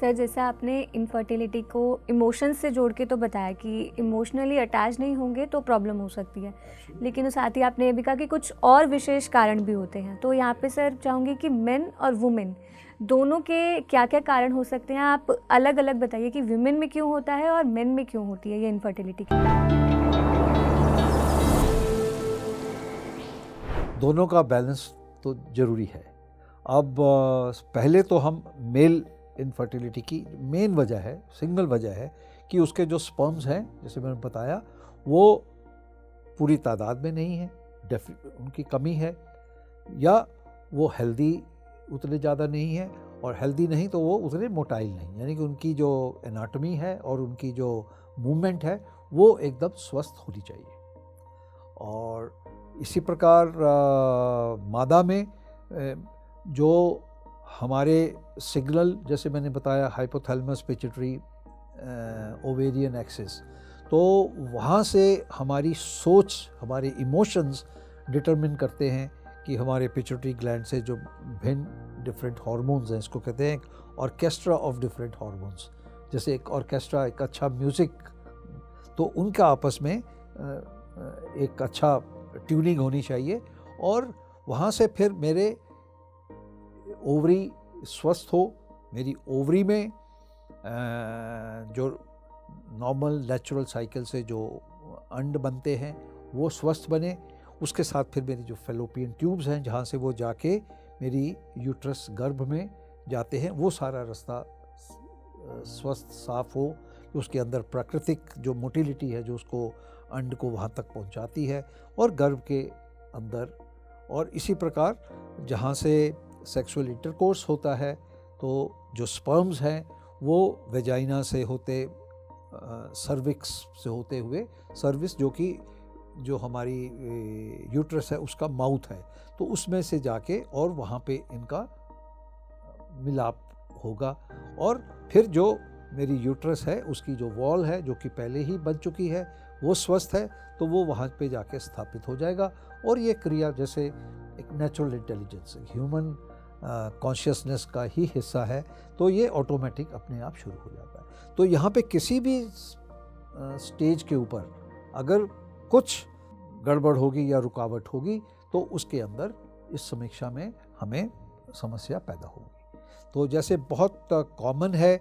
Sir जैसे आपने infertility को इमोशंस से जोड़ के तो बताया कि इमोशनली अटैच नहीं होंगे तो प्रॉब्लम हो सकती है, लेकिन साथ ही आपने ये भी कहा कि कुछ और विशेष कारण भी होते हैं। तो यहाँ पे सर चाहूँगी कि मेन और वुमेन दोनों के क्या क्या कारण हो सकते हैं, आप अलग अलग बताइए कि विमेन में क्यों होता है और मेन में क्यों होती है ये इनफर्टिलिटी की। दोनों का बैलेंस तो ज़रूरी है। अब पहले तो हम मेल इनफर्टिलिटी की मेन वजह है, सिंगल वजह है कि उसके जो स्पर्म्स हैं, जैसे मैंने बताया, वो पूरी तादाद में नहीं है, उनकी कमी है, या वो हेल्दी उतने ज़्यादा नहीं है, और हेल्दी नहीं तो वो उतने मोटाइल नहीं, यानी कि उनकी जो एनाटॉमी है और उनकी जो मूवमेंट है वो एकदम स्वस्थ होनी चाहिए। और इसी प्रकार मादा में जो हमारे सिग्नल, जैसे मैंने बताया, हाइपोथैलेमस पिट्यूटरी ओवेरियन एक्सिस, तो वहाँ से हमारी सोच, हमारे इमोशंस डिटरमिन करते हैं कि हमारे पिट्यूटरी ग्लैंड से जो भिन्न डिफरेंट हार्मोन्स हैं, इसको कहते हैं ऑर्केस्ट्रा ऑफ डिफरेंट हार्मोन्स। जैसे एक ऑर्केस्ट्रा, एक अच्छा म्यूज़िक, तो उनका आपस में एक अच्छा ट्यूनिंग होनी चाहिए, और वहाँ से फिर मेरे ओवरी स्वस्थ हो, मेरी ओवरी में जो नॉर्मल नेचुरल साइकिल से जो अंड बनते हैं वो स्वस्थ बने, उसके साथ फिर मेरी जो फेलोपियन ट्यूब्स हैं जहाँ से वो जाके मेरी यूट्रस गर्भ में जाते हैं, वो सारा रास्ता स्वस्थ साफ हो, उसके अंदर प्राकृतिक जो मोटिलिटी है जो उसको अंड को वहाँ तक पहुँचाती है, और गर्भ के अंदर। और इसी प्रकार जहाँ से सेक्सुअल इंटरकोर्स होता है तो जो स्पर्म्स हैं वो वेजाइना से होते, सर्विक्स से होते हुए, सर्विस जो कि जो हमारी यूट्रस है उसका माउथ है, तो उसमें से जाके और वहाँ पे इनका मिलाप होगा, और फिर जो मेरी यूट्रस है उसकी जो वॉल है जो कि पहले ही बन चुकी है वो स्वस्थ है, तो वो वहाँ पे जाके स्थापित हो जाएगा। और ये क्रिया जैसे एक नेचुरल इंटेलिजेंस, ह्यूमन कॉन्शियसनेस का ही हिस्सा है, तो ये ऑटोमेटिक अपने आप शुरू हो जाता है। तो यहाँ पे किसी भी स्टेज के ऊपर अगर कुछ गड़बड़ होगी या रुकावट होगी तो उसके अंदर इस समीक्षा में हमें समस्या पैदा होगी। तो जैसे बहुत कॉमन है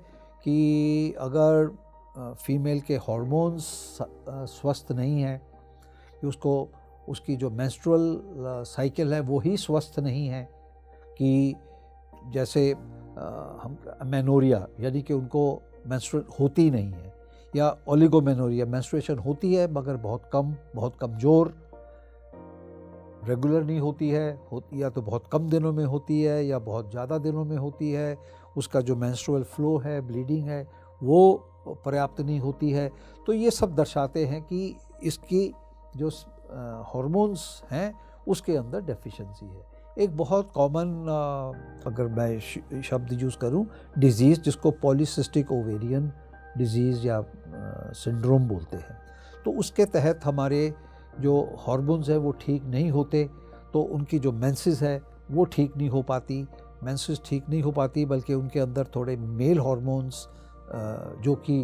कि अगर फीमेल के हार्मोन्स स्वस्थ नहीं है, कि उसकी जो मेंस्ट्रुअल साइकिल है वो ही स्वस्थ नहीं है, कि जैसे हम मेनोरिया, यानी कि उनको मेंस्ट्रुअल होती नहीं है, या ओलिगोमेनोरिया, मेंस्ट्रुएशन होती है मगर बहुत कम, बहुत कमज़ोर, रेगुलर नहीं होती है, या तो बहुत कम दिनों में होती है या बहुत ज़्यादा दिनों में होती है, उसका जो मेंस्ट्रुअल फ्लो है, ब्लीडिंग है, वो पर्याप्त नहीं होती है। तो ये सब दर्शाते हैं कि इसकी जो हार्मोन्स हैं उसके अंदर डेफिशिएंसी है। एक बहुत कॉमन अगर मैं शब्द यूज़ करूं, डिजीज़ जिसको पॉलीसिस्टिक ओवेरियन डिजीज़ या सिंड्रोम बोलते हैं, तो उसके तहत हमारे जो हार्मोन्स हैं वो ठीक नहीं होते, तो उनकी जो मेंसेस है वो ठीक नहीं हो पाती, मेंसेस ठीक नहीं हो पाती, बल्कि उनके अंदर थोड़े मेल हार्मोन्स, जो कि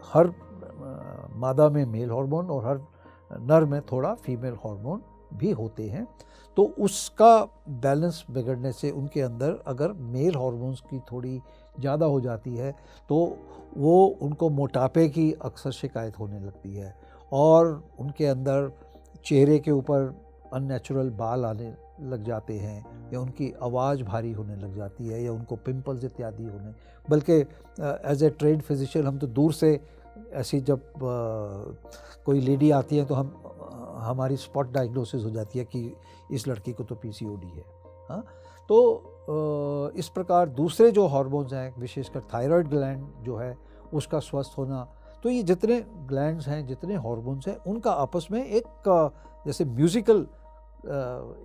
हर मादा में मेल हार्मोन और हर नर में थोड़ा फीमेल हार्मोन भी होते हैं, तो उसका बैलेंस बिगड़ने से उनके अंदर अगर मेल हार्मोन्स की थोड़ी ज़्यादा हो जाती है तो वो उनको मोटापे की अक्सर शिकायत होने लगती है, और उनके अंदर चेहरे के ऊपर अननेचुरल बाल आने लग जाते हैं, या उनकी आवाज़ भारी होने लग जाती है, या उनको पिंपल्स इत्यादि होने। बल्कि एज ए ट्रेन्ड फिजिशियन हम तो दूर से ऐसी जब कोई लेडी आती है तो हमारी स्पॉट डायग्नोसिस हो जाती है कि इस लड़की को तो पीसीओडी है। हाँ, तो इस प्रकार दूसरे जो हार्मोन्स हैं, विशेषकर थायराइड ग्लैंड जो है उसका स्वस्थ होना, तो ये जितने ग्लैंड्स हैं, जितने हार्मोन्स हैं, उनका आपस में एक जैसे म्यूज़िकल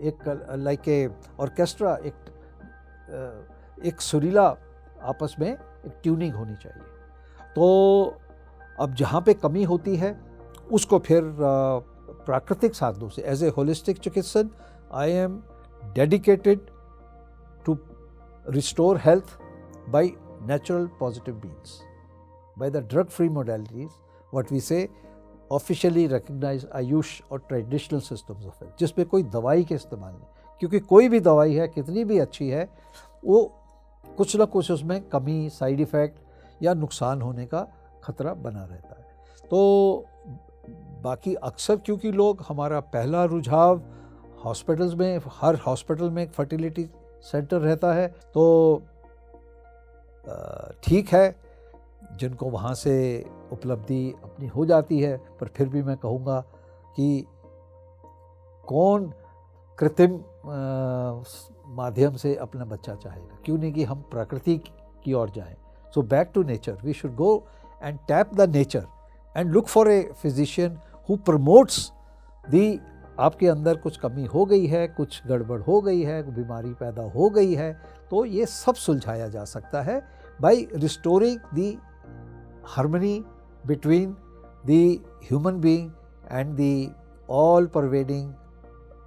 एक लाइक ए ऑर्केस्ट्रा, एक सुरीला आपस में एक ट्यूनिंग होनी चाहिए। तो अब जहाँ पे कमी होती है उसको फिर प्राकृतिक साधनों से, एज ए होलिस्टिक चिकित्सक, I am dedicated to restore health by natural positive means. By the drug-free modalities, what we say, officially recognise Ayush और ट्रेडिशनल सिस्टम्स ऑफ हेल्थ, जिसमें कोई दवाई के इस्तेमाल नहीं, क्योंकि कोई भी दवाई है कितनी भी अच्छी है वो कुछ ना कुछ उसमें कमी, साइड इफ़ेक्ट या नुकसान होने का खतरा बना रहता है। तो बाकी अक्सर क्योंकि लोग, हमारा पहला रुझाव हॉस्पिटल्स में, हर हॉस्पिटल में एक फर्टिलिटी सेंटर रहता है, तो ठीक है जिनको वहाँ से उपलब्धि अपनी हो जाती है, पर फिर भी मैं कहूँगा कि कौन कृत्रिम माध्यम से अपना बच्चा चाहेगा, क्यों नहीं कि हम प्रकृति की ओर जाएं। So back to nature, we should go and tap the nature and look for a physician who promotes the, आपके अंदर कुछ कमी हो गई है, कुछ गड़बड़ हो गई है, बीमारी पैदा हो गई है, तो ये सब सुलझाया जा सकता है by restoring the harmony between the human being and the all pervading,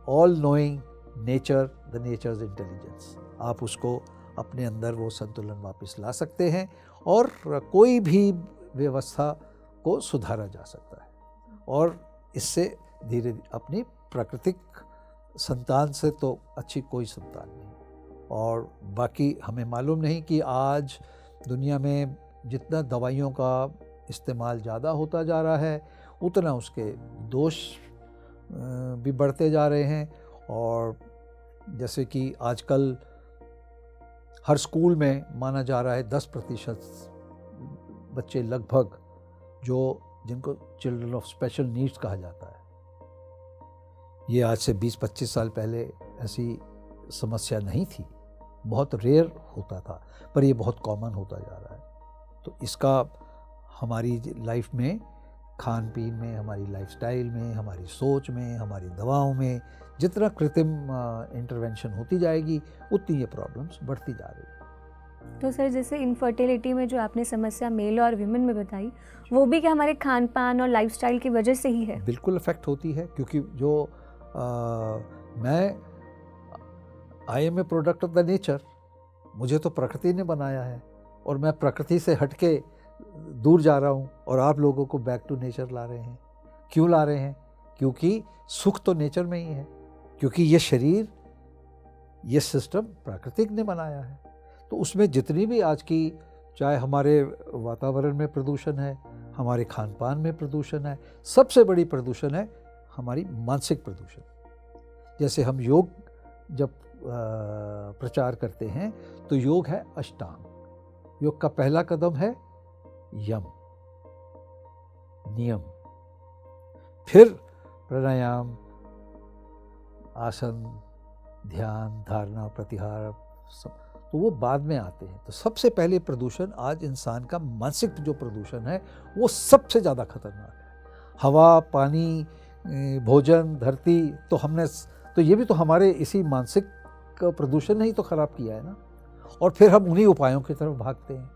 all knowing nature, the nature's intelligence. आप उसको अपने अंदर वो संतुलन वापस ला सकते हैं और कोई भी व्यवस्था को सुधारा जा सकता है, और इससे धीरे धीरे अपनी प्राकृतिक संतान से तो अच्छी कोई संतान नहीं। और बाकी हमें मालूम नहीं कि आज दुनिया में जितना दवाइयों का इस्तेमाल ज़्यादा होता जा रहा है, उतना उसके दोष भी बढ़ते जा रहे हैं। और जैसे कि आजकल हर स्कूल में माना जा रहा है 10% बच्चे लगभग जिनको चिल्ड्रन ऑफ स्पेशल नीड्स कहा जाता है। ये आज से 20-25 साल पहले ऐसी समस्या नहीं थी, बहुत रेयर होता था, पर ये बहुत कॉमन होता जा रहा है। तो इसका हमारी लाइफ में, खान पीन में, हमारी लाइफस्टाइल में, हमारी सोच में, हमारी दवाओं में जितना कृत्रिम इंटरवेंशन होती जाएगी उतनी ये प्रॉब्लम्स बढ़ती जा रही है। तो सर जैसे इनफर्टिलिटी में जो आपने समस्या मेल और विमेन में बताई, वो भी क्या हमारे खान पान और लाइफस्टाइल की वजह से ही है? बिल्कुल इफेक्ट होती है, क्योंकि जो I am a product of the nature, मुझे तो प्रकृति ने बनाया है और मैं प्रकृति से हटके दूर जा रहा हूँ, और आप लोगों को बैक टू नेचर ला रहे हैं। क्यों ला रहे हैं? क्योंकि सुख तो नेचर में ही है, क्योंकि ये शरीर, ये सिस्टम प्राकृतिक ने बनाया है। तो उसमें जितनी भी आज की, चाहे हमारे वातावरण में प्रदूषण है, हमारे खान पान में प्रदूषण है, सबसे बड़ी प्रदूषण है हमारी मानसिक प्रदूषण। जैसे हम योग जब प्रचार करते हैं तो योग है अष्टांग। योग का पहला कदम है यम, नियम, फिर प्राणायाम, आसन, ध्यान, धारणा, प्रत्याहार, तो वो बाद में आते हैं। तो सबसे पहले प्रदूषण आज इंसान का मानसिक जो प्रदूषण है वो सबसे ज़्यादा खतरनाक है। हवा, पानी, भोजन, धरती, तो ये भी तो हमारे इसी मानसिक प्रदूषण ने ही तो खराब किया है ना, और फिर हम उन्हीं उपायों की तरफ भागते हैं।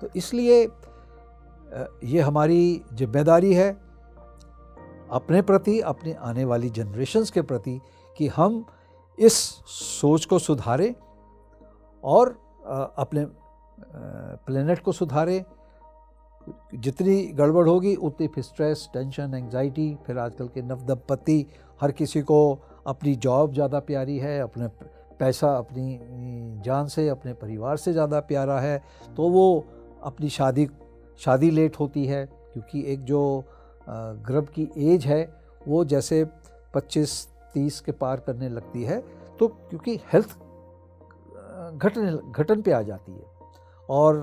तो इसलिए ये हमारी जिम्मेदारी है अपने प्रति, अपने आने वाली जनरेशन्स के प्रति, कि हम इस सोच को सुधारें और अपने प्लेनेट को सुधारें। जितनी गड़बड़ होगी उतनी फिर स्ट्रेस, टेंशन, एंग्जाइटी, फिर आजकल के नवदंपति, हर किसी को अपनी जॉब ज़्यादा प्यारी है, अपने पैसा अपनी जान से, अपने परिवार से ज़्यादा प्यारा है, तो वो अपनी शादी लेट होती है, क्योंकि एक जो गर्भ की एज है वो जैसे 25-30 के पार करने लगती है, तो क्योंकि हेल्थ घटन पे आ जाती है, और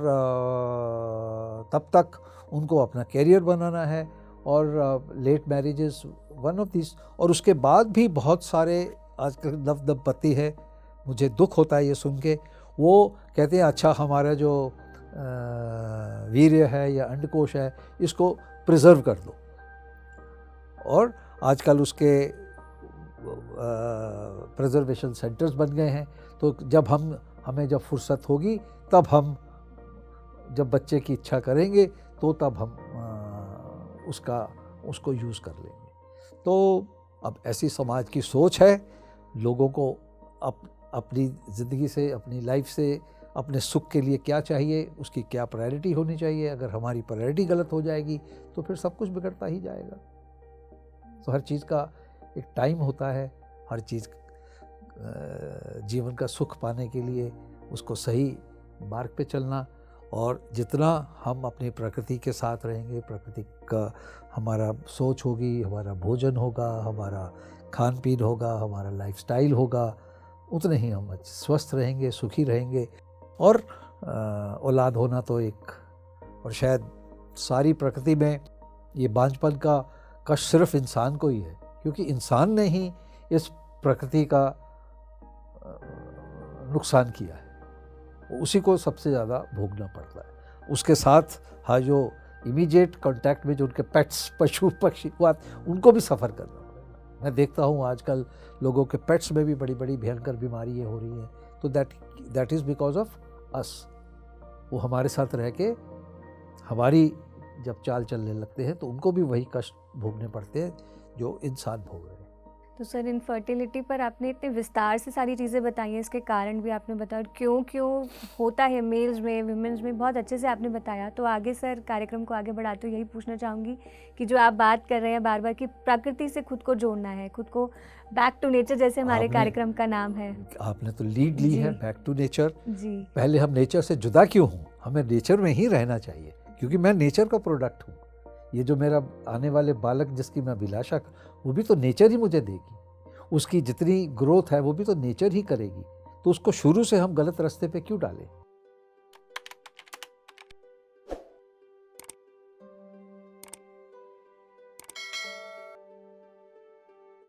तब तक उनको अपना कैरियर बनाना है, और late marriages one of this. और उसके बाद भी बहुत सारे आजकल नव दंपति है, मुझे दुख होता है ये सुन के, वो कहते हैं अच्छा हमारा जो वीर्य है या अंडकोश है इसको प्रिजर्व कर दो, और आजकल उसके प्रिजर्वेशन सेंटर्स बन गए हैं। तो जब हमें जब फुर्सत होगी तब हम, जब बच्चे की इच्छा करेंगे तो तब हम उसको यूज़ कर लेंगे। तो अब ऐसी समाज की सोच है, लोगों को अपनी ज़िंदगी से, अपनी लाइफ से, अपने सुख के लिए क्या चाहिए, उसकी क्या प्रायोरिटी होनी चाहिए। अगर हमारी प्रायोरिटी गलत हो जाएगी तो फिर सब कुछ बिगड़ता ही जाएगा। तो हर चीज़ का एक टाइम होता है, हर चीज़ जीवन का सुख पाने के लिए उसको सही मार्ग पे चलना, और जितना हम अपनी प्रकृति के साथ रहेंगे, प्रकृति का हमारा सोच होगी, हमारा भोजन होगा, हमारा खान पीन होगा, हमारा लाइफस्टाइल होगा, उतने ही हम स्वस्थ रहेंगे, सुखी रहेंगे। और औलाद होना तो एक, और शायद सारी प्रकृति में ये बांझपन का कष्ट सिर्फ इंसान को ही है, क्योंकि इंसान ने ही इस प्रकृति का नुकसान किया है, उसी को सबसे ज़्यादा भोगना पड़ता है। उसके साथ हाँ जो इमीडिएट कांटेक्ट में जो उनके पेट्स, पशु पक्षी हुआ, उनको भी सफ़र करना पड़ेगा। मैं देखता हूँ आजकल लोगों के पेट्स में भी बड़ी बड़ी भयंकर बीमारियाँ हो रही हैं, तो that is because of us. वो हमारे साथ रह के हमारी जब चाल चलने लगते हैं तो उनको भी वही कष्ट भोगने पड़ते हैं जो इंसान भोग रहे हैं। तो सर इनफर्टिलिटी पर आपने इतने विस्तार से सारी चीज़ें बताई हैं, इसके कारण भी आपने बताया, क्यों होता है मेल्स में, विमेंस में, बहुत अच्छे से आपने बताया। तो आगे सर कार्यक्रम को आगे बढ़ाते हुए यही पूछना चाहूँगी कि जो आप बात कर रहे हैं बार बार कि प्रकृति से खुद को जोड़ना है, खुद को बैक टू नेचर, जैसे हमारे कार्यक्रम का नाम है। आपने तो लीड ली है बैक टू नेचर जी। पहले हम नेचर से जुदा क्यों हूँ, हमें नेचर में ही रहना चाहिए, क्योंकि मैं नेचर का प्रोडक्ट हूँ। ये जो मेरा आने वाले बालक जिसकी मैं अभिलाषा, वो भी तो नेचर ही मुझे देगी, उसकी जितनी ग्रोथ है वो भी तो नेचर ही करेगी। तो उसको शुरू से हम गलत रास्ते पे क्यों डालें।